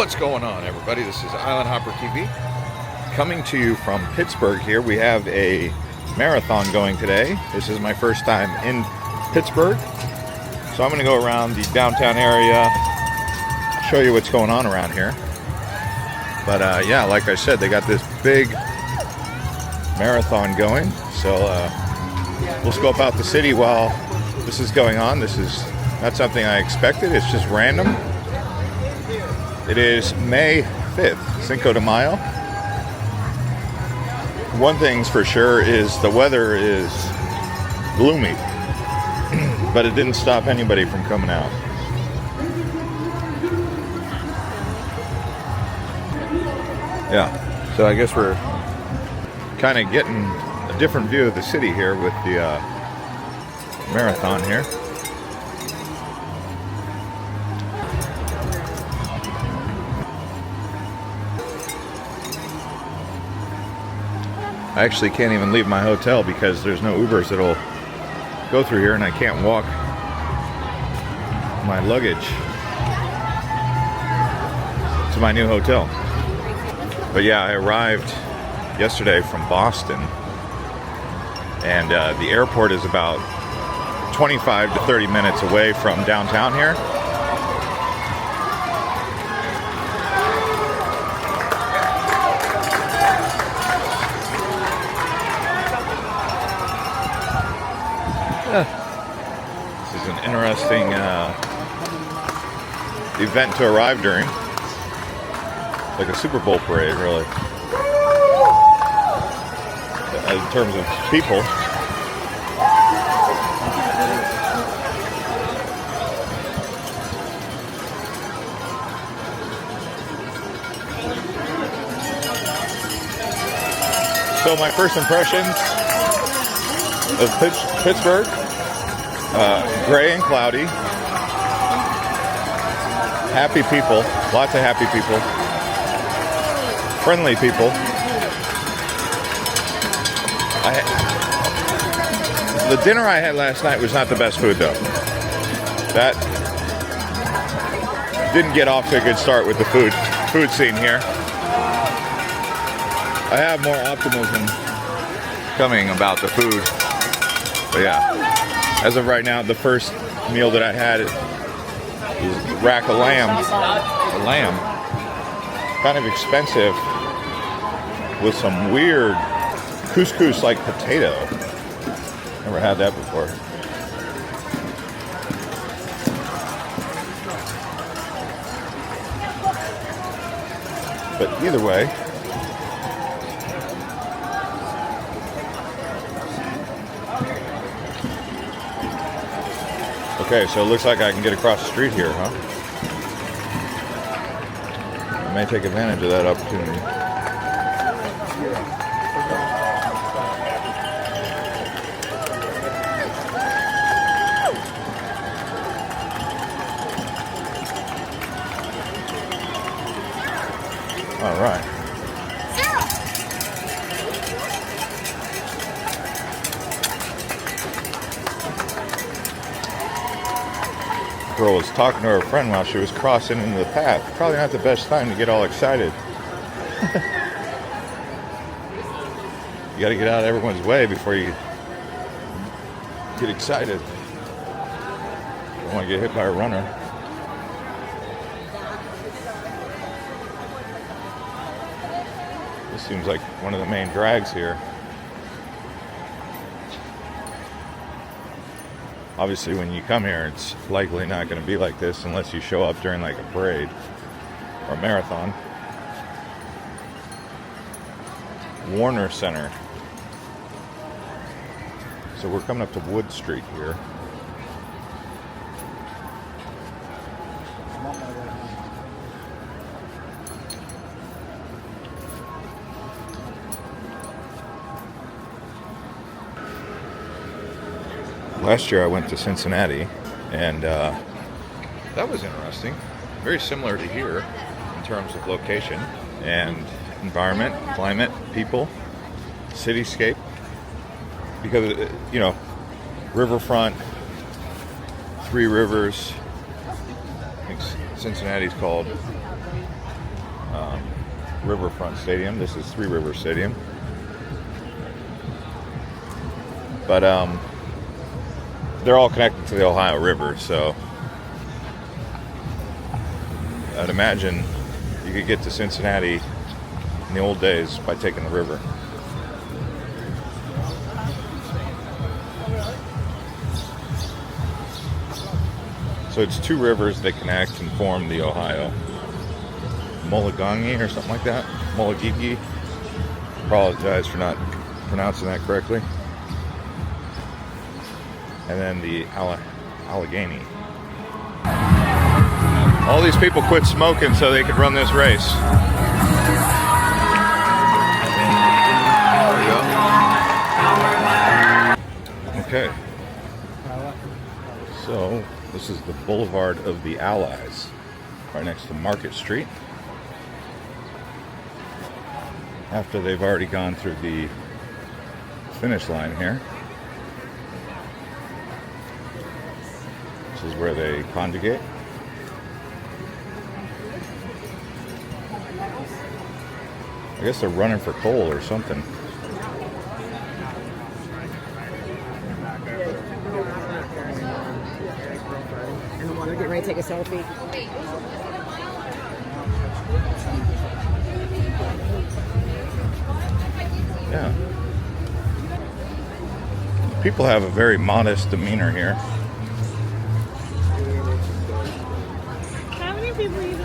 What's going on, everybody? This is Island Hopper TV coming to you from Pittsburgh here. We have a marathon going today. This is my first time in Pittsburgh. So I'm going to go around the downtown area, show you what's going on around here. But yeah, like I said, they got this big marathon going. So we'll scope out the city while this is going on. This is not something I expected. It's just random. It is May 5th, Cinco de Mayo. One thing's for sure is the weather is gloomy, but it didn't stop anybody from coming out. Yeah, so I guess we're kind of getting a different view of the city here with the marathon here. I actually can't even leave my hotel because there's no Ubers that'll go through here, and I can't walk my luggage to my new hotel. But yeah, I arrived yesterday from Boston, and the airport is about 25 to 30 minutes away from downtown here. This is an interesting event to arrive during. Like a Super Bowl parade, really. In terms of people. So my first impressions of Pittsburgh. Gray and cloudy. Happy people. Lots of happy people. Friendly people. The dinner I had last night was not the best food, though. That didn't get off to a good start with the food scene here. I have more optimism coming about the food. But yeah, as of right now, the first meal that I had is a rack of lamb. A lamb. Kind of expensive with some weird couscous-like potato. Never had that before. But either way, okay, so it looks like I can get across the street here, huh? I may take advantage of that opportunity. All right. Girl was talking to her friend while she was crossing into the path. Probably not the best time to get all excited. You got to get out of everyone's way before you get excited. Don't want to get hit by a runner. This seems like one of the main drags here. Obviously, when you come here, it's likely not going to be like this unless you show up during like a parade or a marathon. Warner Center. So we're coming up to Wood Street here. Last year I went to Cincinnati, and that was interesting. Very similar to here in terms of location and environment, climate, people, cityscape. Because, you know, riverfront, Three Rivers, I think Cincinnati's called. Riverfront Stadium. This is Three Rivers Stadium. But they're all connected to the Ohio River, so I'd imagine you could get to Cincinnati in the old days by taking the river. So it's two rivers that connect and form the Ohio. Mulligangi or something like that. Mulligigi. Apologize for not pronouncing that correctly. And then the Allegheny. All these people quit smoking so they could run this race. There we go. Okay. So this is the Boulevard of the Allies, right next to Market Street. After they've already gone through the finish line here. This is where they conjugate. I guess they're running for coal or something. They're getting ready to take a selfie. Yeah. People have a very modest demeanor here. How many people are you?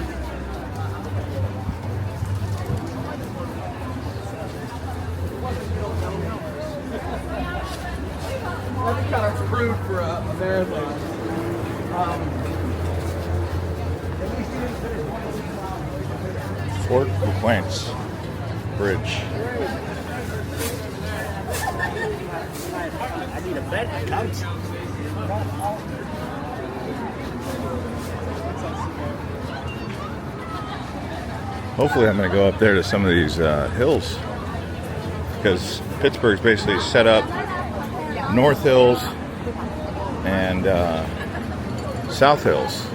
That's kind of crude for a marathon. Fort LaPointe Bridge. I need a bed couch. Hopefully I'm going to go up there to some of these hills, because Pittsburgh's basically set up North Hills and South Hills,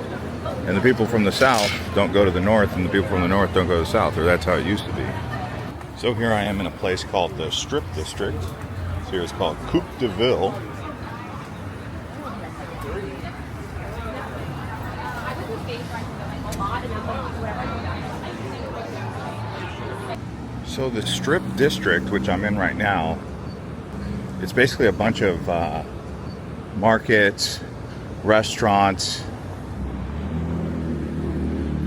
and the people from the south don't go to the north, and the people from the north don't go to the south, or that's how it used to be. So here I am in a place called the Strip District. So here it's called Coupe de Ville. So the Strip District, which I'm in right now, it's basically a bunch of markets, restaurants.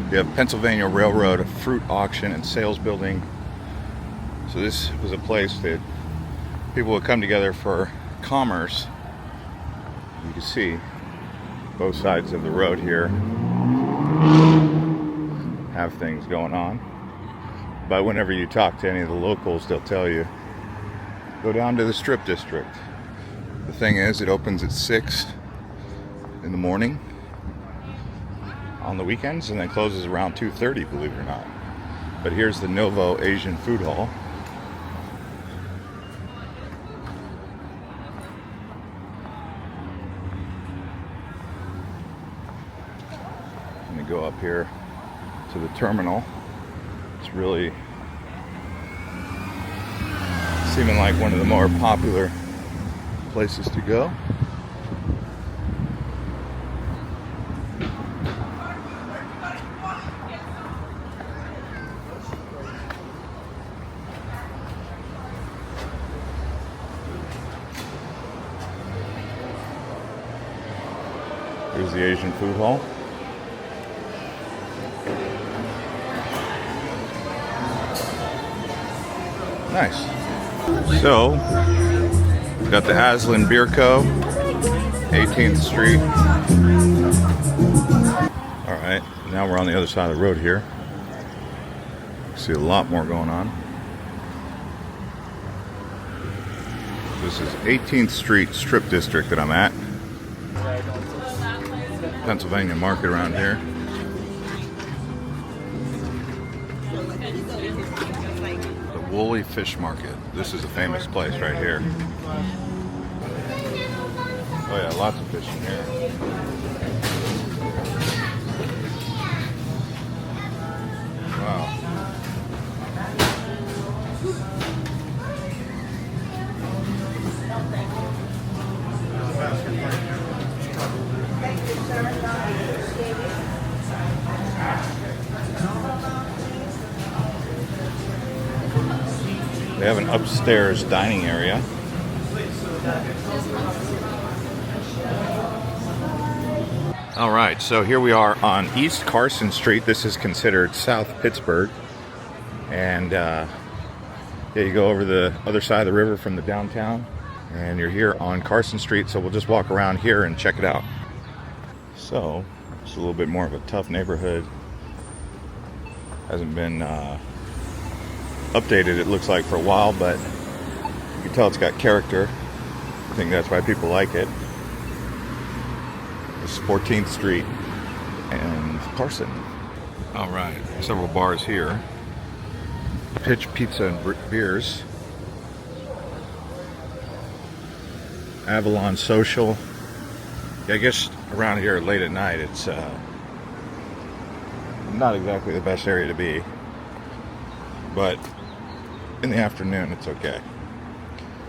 You have Pennsylvania Railroad, a fruit auction and sales building. So this was a place that people would come together for commerce. You can see both sides of the road here have things going on. But whenever you talk to any of the locals, they'll tell you, go down to the Strip District. The thing is, it opens at 6 in the morning on the weekends and then closes around 2:30, believe it or not. But here's the Novo Asian Food Hall. I'm gonna go up here to the terminal. It's really seeming like one of the more popular places to go. Here's the Asian Food Hall. Nice. So, we've got the Aslan Beer Co., 18th Street. Alright, now we're on the other side of the road here. See a lot more going on. This is 18th Street Strip District that I'm at. Pennsylvania market around here. Woolly Fish Market. This is a famous place right here. Oh yeah, lots of fish in here. Wow. They have an upstairs dining area. All right, so here we are on East Carson Street. This is considered South Pittsburgh. And yeah, you go over the other side of the river from the downtown, and you're here on Carson Street, so we'll just walk around here and check it out. So, it's a little bit more of a tough neighborhood. Hasn't been updated, it looks like, for a while, but you can tell it's got character. I think that's why people like it. This is 14th Street and Carson. All right, several bars here. Pitch Pizza and Beers. Avalon Social. Yeah, I guess around here late at night it's not exactly the best area to be, but in the afternoon it's okay.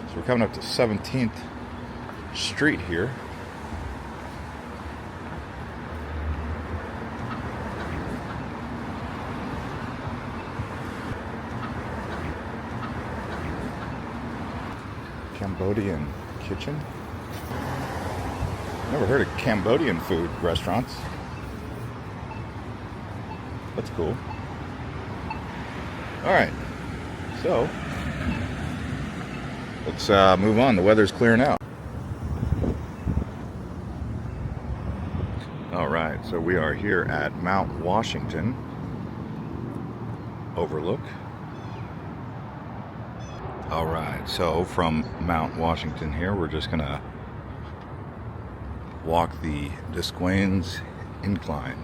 So we're coming up to 17th Street here. Cambodian kitchen. Never heard of Cambodian food restaurants. That's cool. Alright, so let's move on. The weather's clearing out. Alright, so we are here at Mount Washington Overlook. Alright, so from Mount Washington here, we're just gonna walk the Desquaines Incline.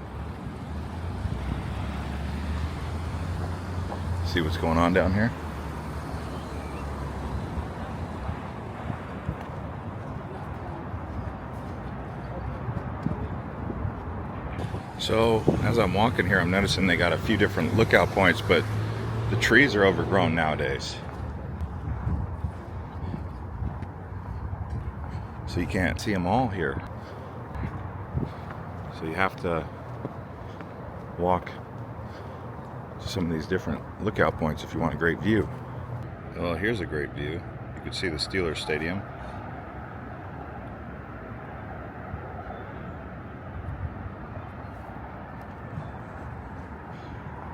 See what's going on down here? So, as I'm walking here, I'm noticing they got a few different lookout points, but the trees are overgrown nowadays. So you can't see them all here. So you have to walk to some of these different lookout points if you want a great view. Well, here's a great view. You can see the Steelers Stadium.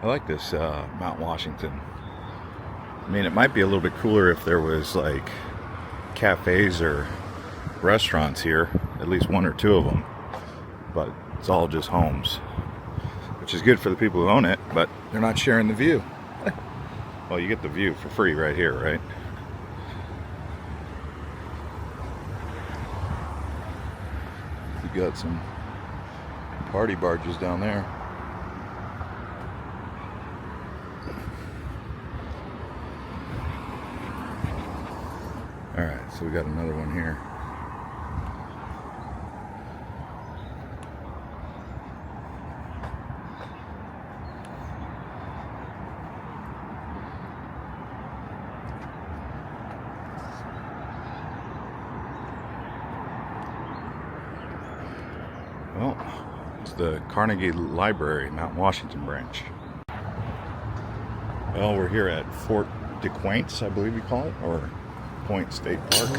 I like this Mount Washington. I mean, it might be a little bit cooler if there was like cafes or restaurants here, at least one or two of them, but it's all just homes, which is good for the people who own it, but they're not sharing the view. Well, you get the view for free right here, right? You got some party barges down there. All right, so we got another one here. Well, it's the Carnegie Library, Mount Washington branch. Well, we're here at Fort DeQuaintes, I believe you call it, or Point State Park.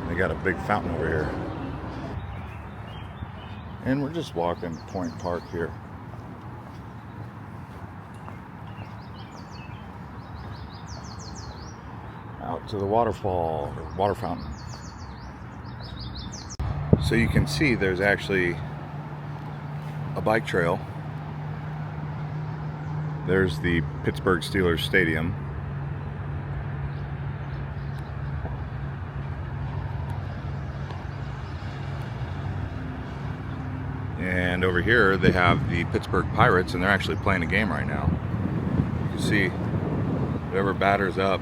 They got a big fountain over here. And we're just walking Point Park here. Out to the waterfall, or water fountain. So you can see there's actually a bike trail. There's the Pittsburgh Steelers Stadium. And over here they have the Pittsburgh Pirates, and they're actually playing a game right now. You can see whoever batters up.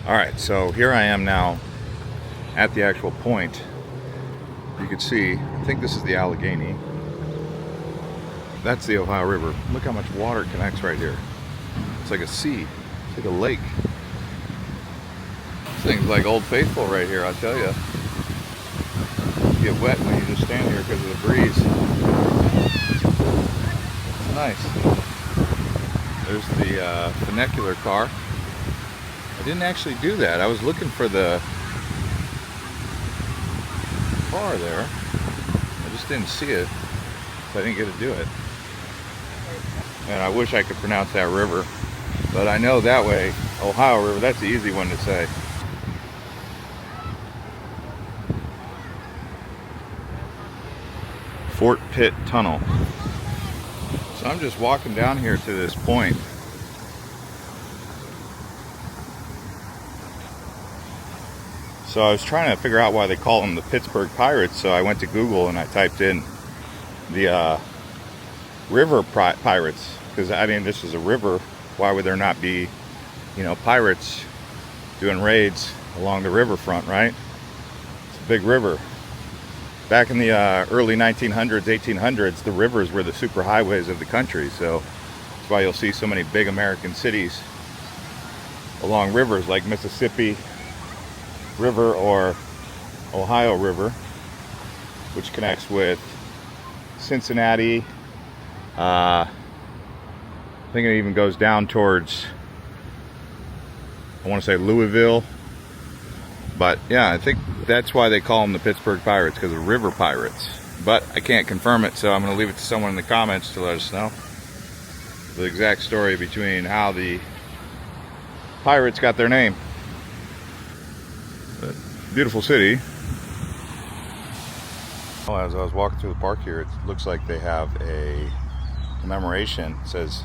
Alright, so here I am now at the actual point. You can see, I think this is the Allegheny. That's the Ohio River. Look how much water connects right here. It's like a sea. It's like a lake. This thing's like Old Faithful right here, I'll tell you. You get wet when you just stand here because of the breeze. It's nice. There's the funicular car. I didn't actually do that. I was looking for the car there. I just didn't see it, so I didn't get to do it. And I wish I could pronounce that river, but I know that way, Ohio River, that's the easy one to say. Fort Pitt Tunnel. So I'm just walking down here to this point. So I was trying to figure out why they call them the Pittsburgh Pirates, so I went to Google and I typed in the river pirates, because I mean, this is a river. Why would there not be, you know, pirates doing raids along the riverfront, right? It's a big river. Back in the early 1900s, 1800s, the rivers were the superhighways of the country, so that's why you'll see so many big American cities along rivers like Mississippi River or Ohio River, which connects with Cincinnati. I think it even goes down towards, I want to say Louisville. But yeah, I think that's why they call them the Pittsburgh Pirates, because of river pirates. But I can't confirm it, so I'm going to leave it to someone in the comments to let us know the exact story between how the pirates got their name. But beautiful city. Well, as I was walking through the park here, it looks like they have a commemoration. It says,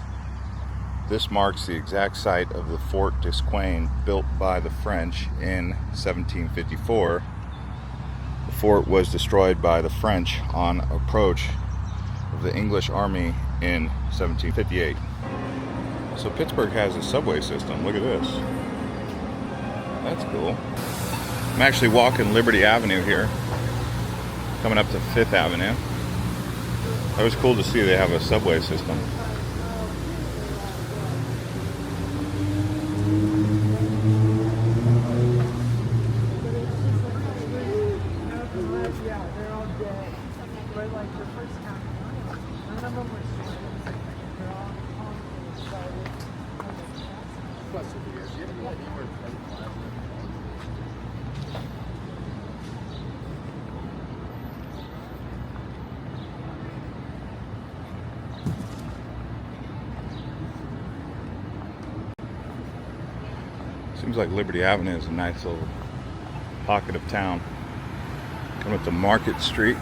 "This marks the exact site of the Fort Duquesne, built by the French in 1754. The fort was destroyed by the French on approach of the English army in 1758. So Pittsburgh has a subway system. Look at this. That's cool. I'm actually walking Liberty Avenue here, coming up to 5th Avenue. That was cool to see they have a subway system. Seems like Liberty Avenue is a nice little pocket of town. Coming up to Market Street.